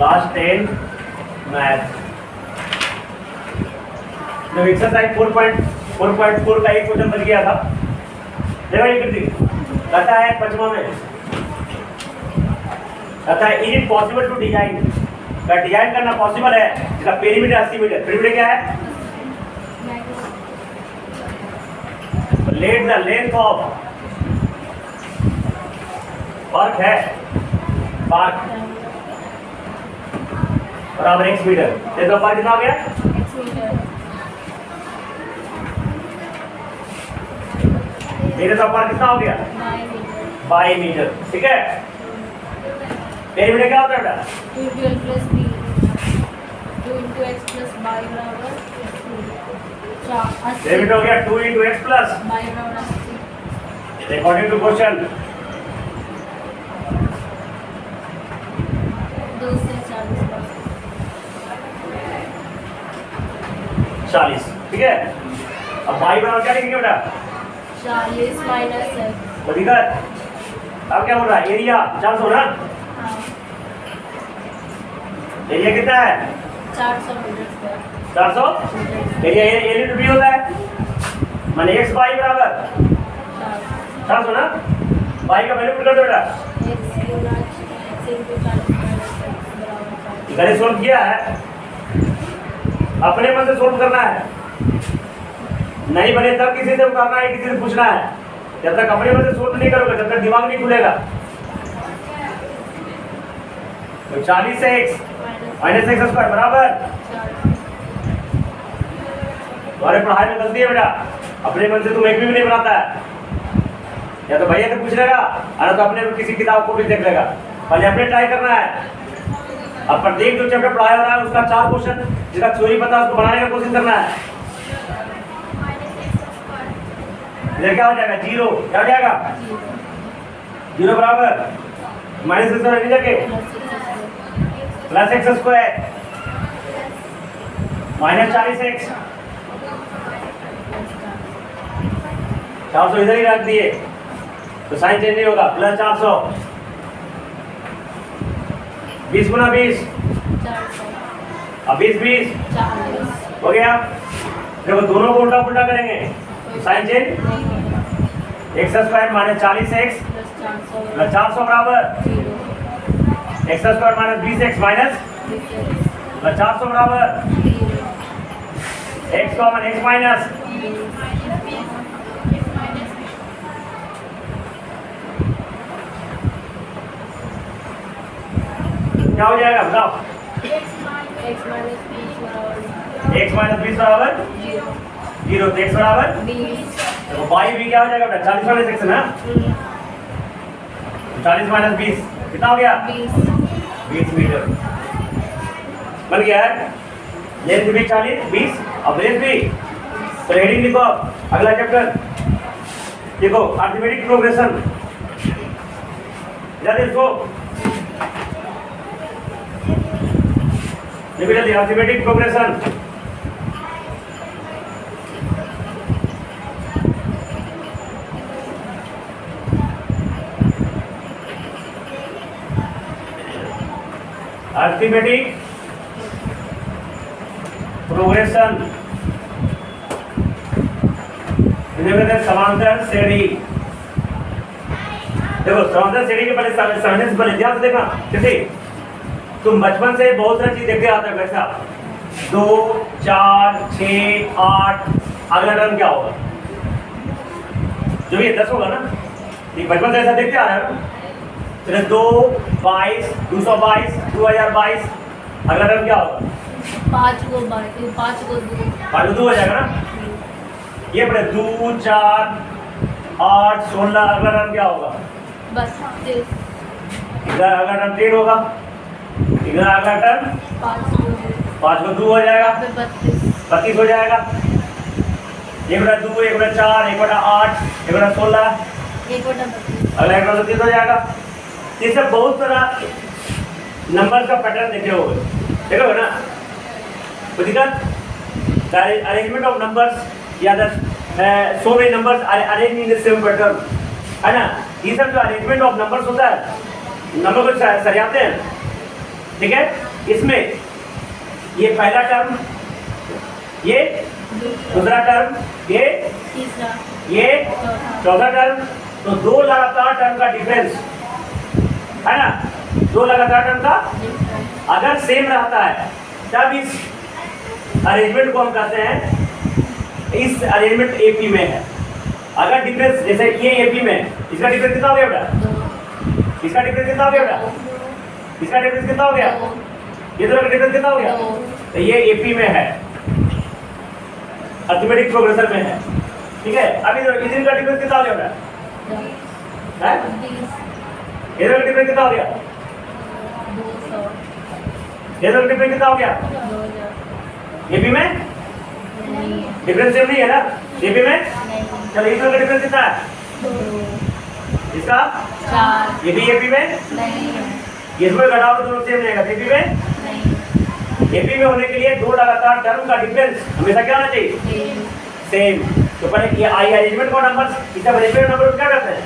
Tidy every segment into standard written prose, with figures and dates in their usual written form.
Class 10 math. जब exercise 4.4 का एक क्वेश्चन बन गया था, देखो ये कृति कहता है पंचमा में, कहता है is it possible to design, क्या डिजाइन करना पॉसिबल है इसका पेरीमीटर 80 मीटर। पेरीमीटर क्या है? Let the length of work है पार्क बराबर x मीटर। ये तो पार्क कितना हो गया? मेरे तो पार्क कितना हो गया? 22 मीटर। ठीक है, पेरीमीटर क्या होता है बेटा? 2 plus b 2 into x plus y बराबर 80। पेरीमीटर हो गया 2 into x plus y बराबर 80। अकॉर्डिंग टू क्वेश्चन 2 से 40। ठीक है, अब y बराबर क्या लिखेंगे बेटा? 40 minus x। तो दिक्कत अब क्या बोल रहा है? एरिया 400 ना? हाँ, एरिया कितना है? 400 metre square. 400। Area A into B होता है, माने x y बराबर 400 ना? y का वैल्यू पुट कर दो बेटा। x गुना x into 40 minus x बराबर 40। मैंने सोल्व किया है, अपने मन से सोल्व करना है, नहीं बने तब किसी से उतारना है, किसी से पूछना है। जब तक अपने मन से सोल्व नहीं करोगे तब तक दिमाग नहीं खुलेगा। तो 40 से x माइनस एक्स स्क्वायर बराबर, तुम्हारे पढ़ाई में गलती है बेटा, अपने मन से तुम एक भी नहीं बनाता है। या तो भैया से पूछ लेगा, अरे तो अपने किसी किताब को भी देख लेगा। पहले अपने ट्राई करना है। अब प्रत्येक जो चैप्टर पढ़ाया हो रहा है उसका 4 क्वेश्चन जिसका थ्योरी पता है उसको बनाने का कोशिश करना है। इधर क्या हो जाएगा? 0। क्या हो जाएगा? 0 बराबर माइनस एक्स स्क्वायर इधर के plus x square minus 40x। 400 इधर ही रख दिए तो साइन चेंज नहीं होगा। प्लस 400 20 गुना 20 अब 20 हो गया। देखो दोनों को उल्टा पुल्टा करेंगे, sign change x square minus 40x plus 400 बराबर x square minus 20x minus plus 400 बराबर x कॉमन x माइनस क्या हो जाएगा बताओ? x minus 20 बराबर x माइनस 20 बराबर 0। तो x बराबर 20। तो y भी क्या हो जाएगा बेटा? 40 माइनस x ना? 40 माइनस 20 कितना हो गया? 20 मीटर बन गया है। लेंथ भी 40 20 और ब्रेथ भी। तो हेडिंग लिखो, अगला चैप्टर देखो अर्थमेटिक प्रोग्रेशन। जल्दी इसको लिखो जल्दी, अर्थमेटिक प्रोग्रेशन। अर्थमेटिक प्रोग्रेशन समांतर श्रेणी। देखो समांतर श्रेणी के पहले समझने से पहले ध्यान से देखना। जैसे तुम बचपन से बहुत सारी चीज देखते आते हो, कैसा 2 4 6 8 अगला टर्म क्या होगा? जो ये 10 होगा ना, ये बचपन से ऐसा देखते आ रहे हो ना। 2 22 222 2022 अगला टर्म क्या होगा? 5 को 2 5 2 हो जाएगा ना। ये बड़े 2 4 8 16 अगला टर्म क्या होगा? बस इधर अगला टर्म 3 होगा, इधर अगला टर्म 5 को 2 हो जाएगा 32 हो जाएगा। 1/2 1/4 1/8 1/16 अगला 1/32 हो जाएगा। ये सब बहुत सारा नंबर का पैटर्न देखे होगे, देखोगे ना। तो दिक्कत अरेंजमेंट ऑफ नंबर्स या सो many numbers arrange in the same pattern है ना। ये सब जो अरेंजमेंट ऑफ नंबर्स होता है, नंबर को सरियाते हैं, ठीक है। इसमें ये पहला टर्म, ये दूसरा टर्म, ये तीसरा, ये चौथा टर्म। तो दो लगातार टर्म का डिफरेंस है ना, दो लगातार टर्म का अगर सेम रहता है तब इस अरेंजमेंट को हम कहते हैं, इस अरेंजमेंट एपी में है। अगर डिफरेंस जैसे ये एपी में, इसका डिफरेंस कितना हो गया बेटा, इसका डिफरेंस कितना हो गया बेटा, इसका डिफरेंस कितना हो गया, ये दोनों का डिफरेंस कितना हो गया, तो ये एपी में है, अर्थमेटिक प्रोग्रेशन में है। ठीक है, अभी इधर का डिफरेंस कितना हो गया बेटा, है इधर का डिफरेंस कितना हो गया, 200, इधर का डिफरेंस कितना हो गया, 2000, एपी में नहीं है, डिफरेंस सेम नहीं है ना एपी में। नहीं, चलो इधर का डिफरेंस कितना है, 2, इसका 4, ये भी एपी में, नहीं है, इसमें घटाओ तो दोनों सेम रहेगा। एपी में, नहीं, एपी में होने के लिए दो लगातार टर्म का डिफरेंस हमेशा क्या होना चाहिए, सेम, सेम। तो पहले ये आई अरेंजमेंट का नंबर, इसका अरेंजमेंट नंबर क्या करते हैं,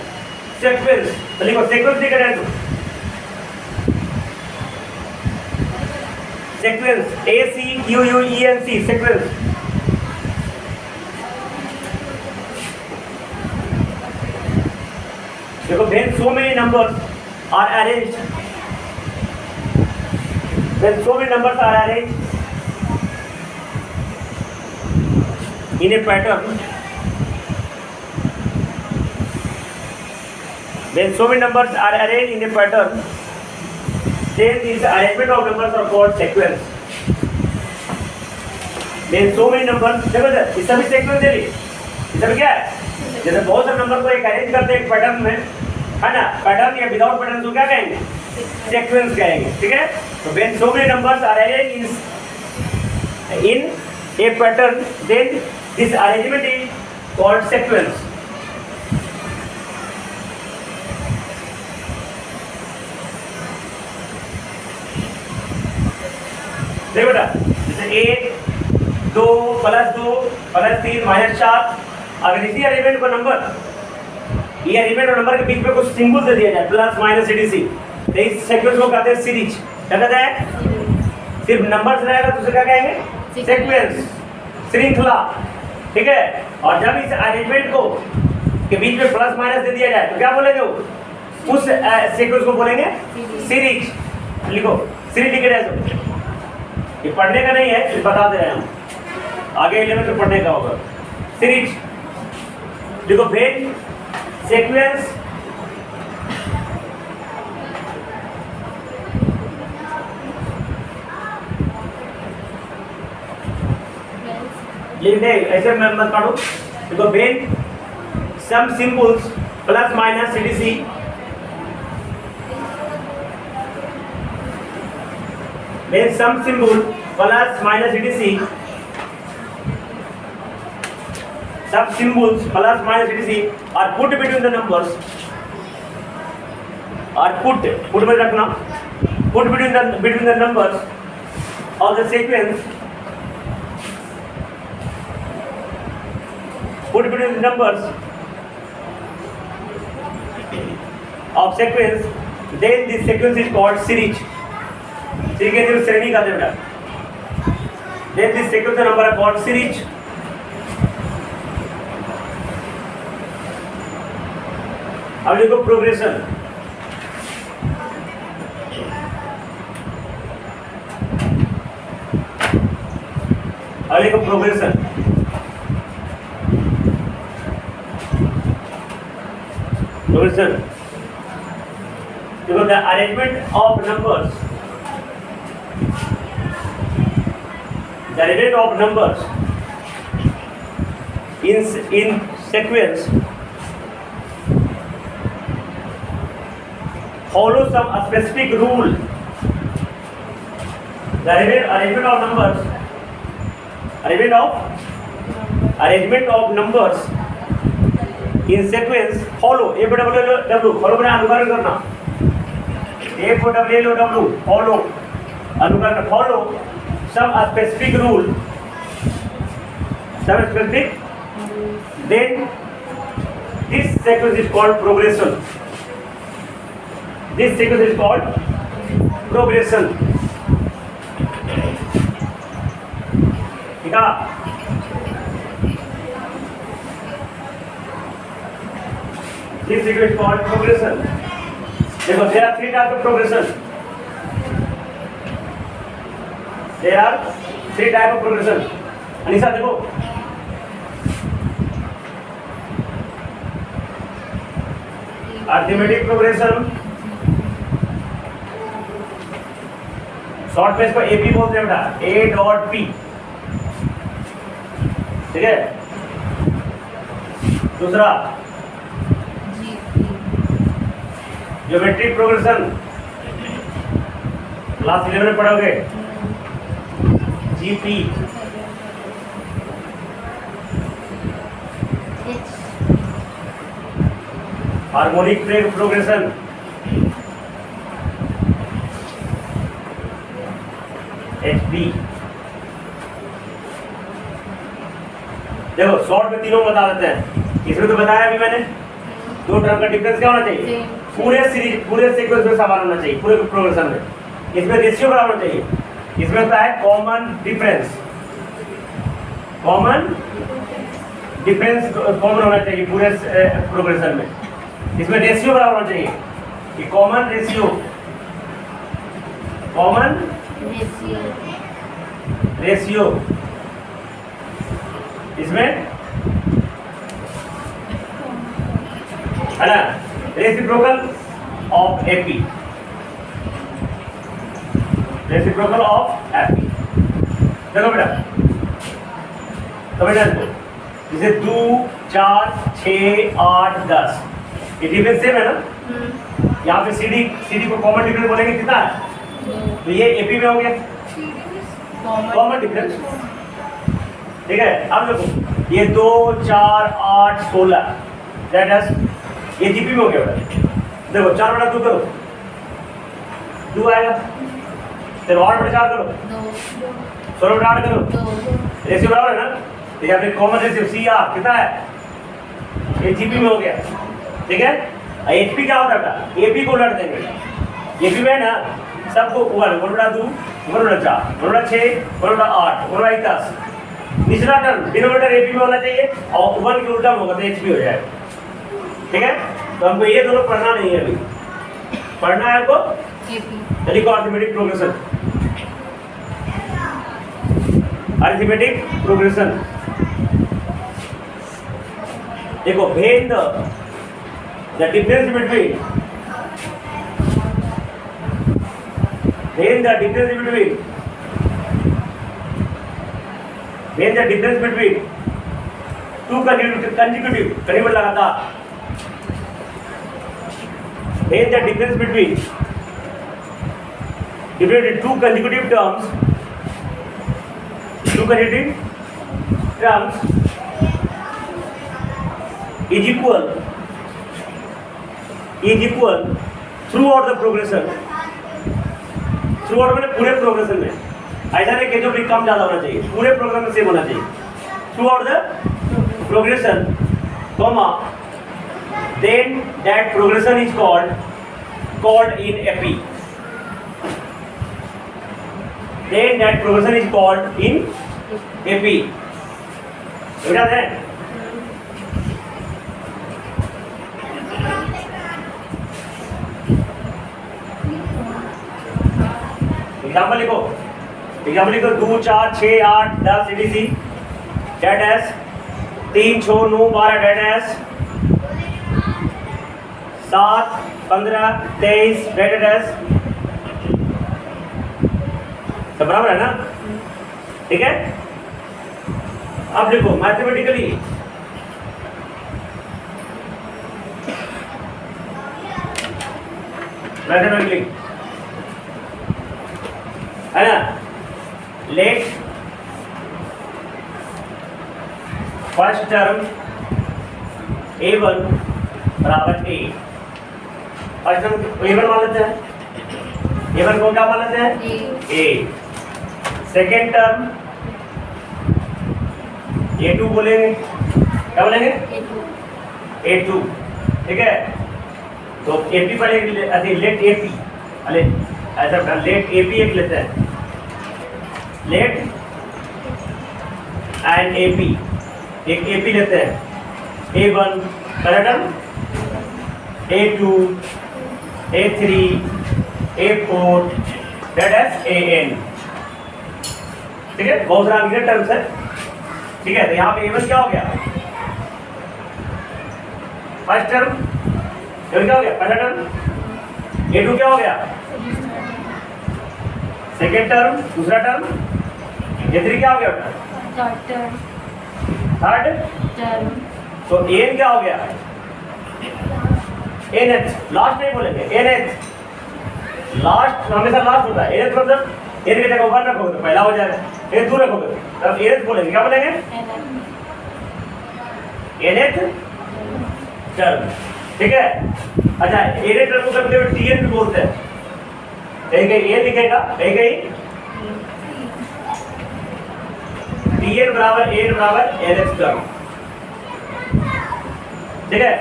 सीक्वेंस। तो लिखो सीक्वेंस लिख रहे हैं, sequence A C Q U E N C, sequence. देखो when so many numbers are arranged, when so many numbers are arranged in a pattern, when so many numbers are arranged in a pattern, then this arrangement of numbers are called sequence. When so many numbers, देखो sir इस सभी sequence दे ली, इस सभी क्या है, जैसे बहुत सारे नंबर को एक अरेंज करते हैं एक पैटर्न में, है ना, पैटर्न या विदाउट पैटर्न को क्या कहेंगे, सीक्वेंस कहेंगे। ठीक है, तो when so many numbers are arranged in a pattern, then this arrangement is called sequence. देखो बेटा, जैसे 1 2 +2 +3 -4, अगर इसी अरेंजमेंट को नंबर, ये अरेंजमेंट और नंबर के बीच में कुछ सिंबल दे दिया जाए प्लस माइनस etc, तो इस सीक्वेंस को कहते हैं सीरीज। क्या कहते हैं, सिर्फ नंबर्स रहेगा तो उसे क्या कहेंगे, सीक्वेंस, श्रृंखला। ठीक है, और जब इस अरेंजमेंट को के बीच में प्लस माइनस दे दिया जाए तो क्या बोलेंगे, उस सीक्वेंस को बोलेंगे सीरीज। लिखो सीरीज लिख रहे हैं, ये पढ़ने का नहीं है, बता दे रहे हैं हम, आगे 11 में पढ़ने का होगा। सीरीज देखो, वेन सीक्वेंस लिख दे, ऐसे मत पढ़ो। देखो when some symbols plus minus etc, when some symbol plus minus etc, some symbols plus minus etc are put between the numbers, are put में रखना, put between the numbers of the sequence, put between the numbers of sequence, then this sequence is called series. ठीक है, जो श्रेणी का बेटा, then this sequence का number है called series. अब देखो प्रोग्रेशन, अब देखो प्रोग्रेशन, प्रोग्रेशन देखो, the arrangement of numbers, the arrangement of numbers in sequence follow some specific rule. The arrangement of numbers, arrangement of numbers in sequence follow, FW follow में अनुकरण करना, FW follow अनुकरण, follow some specific rule, some specific, then this sequence is called progression. This sequence is called progression. लिखा? This is called progression. देखो there are three types of progression. There are three types of progression. Anisha देखो arithmetic progression, short में इसको AP बोलते हैं बेटा, ए dot P, ठीक है। दूसरा ज्योमेट्रिक प्रोग्रेशन, क्लास 11 में पढ़ोगे, जीपी। Harmonic progression, HP. देखो शॉर्ट में तीनों बता देते हैं। इसमें तो बताया अभी मैंने, दो टर्म का डिफरेंस क्या होना चाहिए, पूरे सीरीज पूरे सीक्वेंस में समान होना चाहिए, पूरे प्रोग्रेशन में। इसमें रेशियो बराबर होना चाहिए। इसमें होता है common difference, common difference common होना चाहिए पूरे प्रोग्रेशन में। इसमें रेशियो बराबर होना चाहिए, कि कॉमन रेशियो, कॉमन रेशियो इसमें है ना, reciprocal of AP, reciprocal of AP. देखो बेटा, तो बेटा जैसे 2 4 6 8 10 ये डिफरेंस सेम है ना। यहाँ पे सीडी को कॉमन डिफरेंस बोलेंगे कितना है, तो ये एपी में हो गया कॉमन डिफरेंस, ठीक है। अब देखो ये 2 4 8 16 दैट इज ये जीपी में हो गया बेटा। देखो 4 बटा 2 करो, 2 आएगा। फिर 8 बटा 4 करो, 16 बटा 8 करो, रेशियो बराबर है ना। तो यहाँ पे कॉमन रेशियो सी आर कितना है, ये जीपी में हो गया, ठीक है। एचपी क्या होता है बेटा, एपी को उलट देंगे। एपी में ना सबको 1 बटा 2 1 बटा 4 1 बटा 6 1 बटा 8 1 बटा 10। तीसरा टर्म डिनोमिनेटर एपी में होना चाहिए और 1 के उल्टा में होगा तो एचपी हो जाएगा, ठीक है। तो हमको ये दोनों पढ़ना नहीं है, अभी पढ़ना है हमको अरिथमेटिक प्रोग्रेशन, अरिथमेटिक प्रोग्रेशन। देखो भेद द डिफरेंस बिटवीन, भेद द डिफरेंस बिटवीन, भेद the difference between two consecutive करीबन लगातार, भेद the difference between two consecutive terms, two consecutive terms is equal throughout the progression, throughout मैंने पूरे प्रोग्रेशन में, ऐसा नहीं कि जो भी कम ज़्यादा होना चाहिए, पूरे प्रोग्राम में सेम होना चाहिए। throughout the progression, comma, then that progression is called in epi, then that progression is called in epi। समझा है? एग्जाम्पल लिखो, 2 4 6 8 10 etc डेट एस 3 6 9 12 डेट एस 7 15 23 डेट एस, सब बराबर है ना, ठीक है। अब देखो मैथमेटिकली है ना, लेट फर्स्ट टर्म a1 बराबर a, फर्स्ट टर्म a1 मान लेते हैं, a1 को क्या मान लेते हैं a। सेकेंड टर्म a2 बोलेंगे, क्या बोलेंगे a2, ठीक है। तो AP पढ़ेंगे, अरे लेट AP, अरे ऐसा लेट AP एक लेते हैं, लेट एंड ए पी, एक ए पी लेते हैं, A1 पैराटर्म, A2, A3, A4, that as AN। ठीक है, बहुत सारा अंग्रेजी टर्म्स है। ठीक है, तो यहाँ पे A1 क्या हो गया, फर्स्ट टर्म, A1 क्या हो गया पहला टर्म, A2 क्या हो गया सेकेंड टर्म, दूसरा टर्म, A3 क्या हो गया थर्ड टर्म। तो एन क्या हो गया, NH, लास्ट नहीं बोलेंगे, NH, लास्ट हमेशा लास्ट होता है। NH मतलब एन की जगह वन रखोगे तो पहला हो जाएगा, एन दूर रखोगे तब NH बोलेंगे, क्या बोलेंगे NH टर्म। ठीक है, अच्छा NH टर्म को कभी कभी TN भी बोलते हैं, कहीं कहीं ए लिखेगा, कहीं कहीं TN बराबर एन बराबर NH टर्म। ठीक है,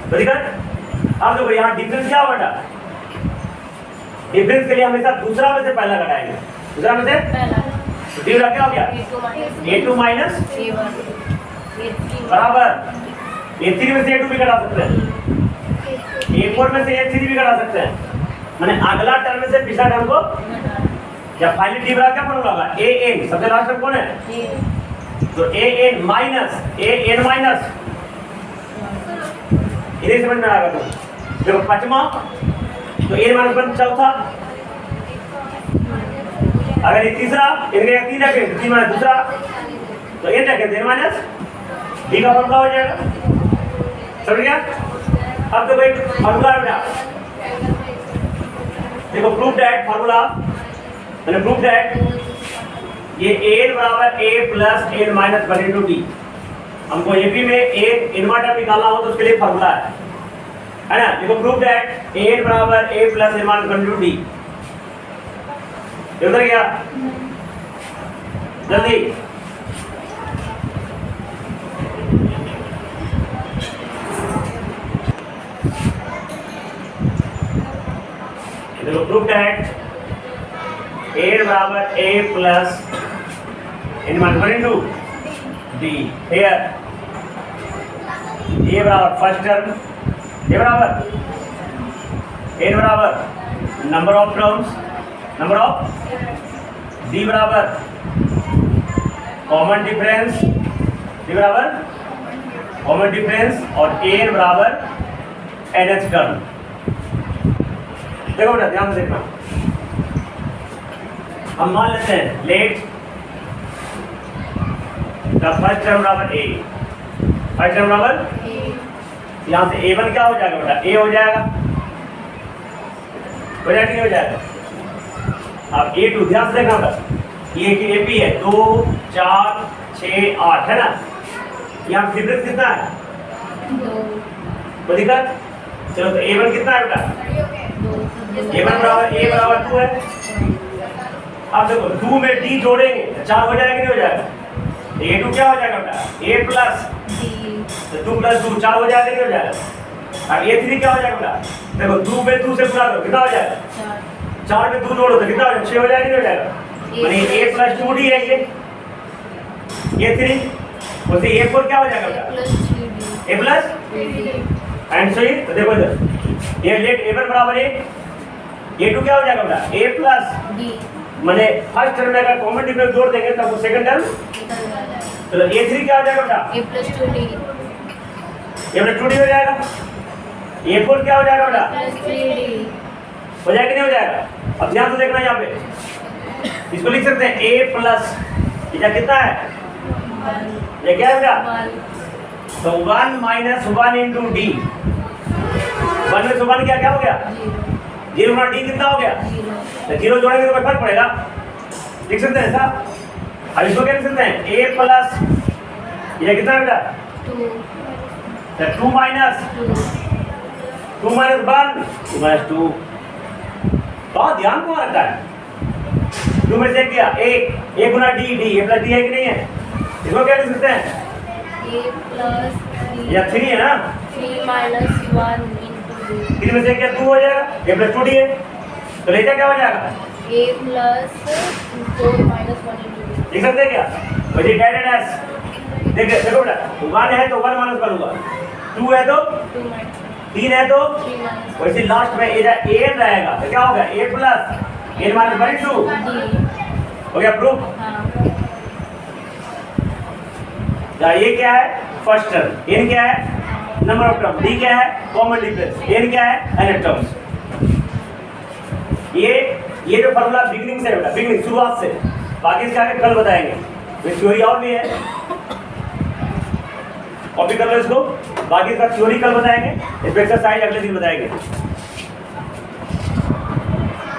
तो दिक्कत अब देखो यहाँ डिफरेंस क्या होगा, डिफरेंस के लिए हमेशा दूसरा में से पहला घटाएंगे, दूसरा में से तो डी क्या हो गया A2 माइनस बराबर A3 में से A2 भी घटा सकते हैं, A4 में से A3 भी घटा सकते हैं, माने अगला टर्म में से पिछला टर्म को, या फाइनली डी बराबर क्या फॉर्मूला होगा AN, सबसे लास्ट टर्म कौन है तो AN माइनस इन्हें समझ में आएगा। तो देखो पांचवा तो A माइनस वन चौथा, अगर ये तीसरा इनके तीन रखे तो 3 माइनस दूसरा तो N रखे तो N माइनस D का फॉर्मूला हो जाएगा, समझ गया। अब देखो एक फॉर्मूला है बेटा, देखो प्रूफ दैट फॉर्मूला, मैंने प्रूफ दैट ये N बराबर A plus N minus 1 into D, हमको AP में एक इन्वर्टर निकालना हो तो उसके लिए फॉर्मूला है ना। देखो प्रूफ दैट A बराबर A plus N minus 1 into D, उधर गया जल्दी, देखो प्रूफ दैट A बराबर A plus N minus 1 into D, here A बराबर फर्स्ट टर्म, A बराबर N बराबर number of terms, number of D बराबर कॉमन डिफरेंस, D बराबर कॉमन डिफरेंस और N बराबर NH टर्म। देखो बेटा ध्यान से देखना, हम मान लेते हैं लेट द फर्स्ट टर्म बराबर A, फर्स्ट टर्म बराबर यहाँ से A1 क्या हो जाएगा बेटा A हो जाएगा, हो जाएगा नहीं हो जाएगा। अब A2 ध्यान से देखना बेटा, ये कि AP है 2 4 6 8 है ना, यहाँ डिफरेंस कितना है 2, कोई दिक्कत, चलो तो A1 कितना है बेटा A1 बराबर A बराबर 2 है। अब देखो 2 में D जोड़ेंगे तो 4 हो जाएगा नहीं हो जाएगा, A2 क्या हो जाएगा बेटा A प्लस तो 2 प्लस 2 4 हो जाएगा नहीं हो जाएगा। अब A3 क्या हो जाएगा बेटा, देखो 2 में 2 से गुणा करो कितना हो जाएगा 4 में 2 जोड़ो तो कितना हो जाएगा 6 हो जाएगा नहीं हो जाएगा, माने A प्लस 2D है ये A3, उसे A4 क्या हो जाएगा बेटा A प्लस एंड सो तो देखो इधर ये लेट A1 बराबर A2 क्या हो जाएगा बेटा A प्लस माने फर्स्ट टर्म में अगर कॉमन डिफरेंस जोड़ देंगे तब वो सेकंड टर्म, चलो A3 क्या हो जाएगा बेटा A plus 2D, ये अपना 2D हो जाएगा, A4 क्या हो जाएगा बेटा plus 3D, हो जाएगा नहीं हो जाएगा। अब ध्यान से देखना यहाँ पे इसको लिख सकते हैं A प्लस ये कितना है ये क्या है बेटा तो 1 माइनस 1 इंटू D, 1 में से 1 क्या हो गया 0 गुना D कितना हो गया तो 0 जोड़ेंगे तो कोई फर्क पड़ेगा, लिख सकते हैं ऐसा। अब इसको क्या लिख सकते हैं A प्लस ये कितना बेटा 2 माइनस 2 माइनस 1 माइनस 2, बहुत ध्यान कौन रखता है 2 में से क्या A Guna D, A plus D है कि नहीं है, इसको क्या लिख सकते हैं A plus या 3 है ना 3 minus 1 into 2, 3 में से क्या 2 हो जाएगा A प्लस 2D है तो लेजा क्या हो जाएगा A plus 4 minus 1 into 2, लिख सकते हैं क्या, तो वेजिटेटेड एस देखो देखो बेटा 1 है तो 1 माइनस करूंगा 2 है तो 2 minus 3 है तो 3 minus वैसे लास्ट में ए रहेगा तो क्या होगा a plus n minus 2 D. हो गया प्रूफ। हाँ. ये क्या है फर्स्ट टर्म n क्या है नंबर ऑफ टर्म d क्या है कॉमन डिफरेंस n क्या है n टर्म्स। ये जो फॉर्मूला बिगिनिंग से है बेटा बिगिनिंग शुरुआत से बाकी इसके आगे कल बताएंगे ये थ्योरी और भी है कॉपी कर लो इसको बाकी इसका थ्योरी कल बताएंगे इस पे एक्सरसाइज अगले दिन बताएंगे।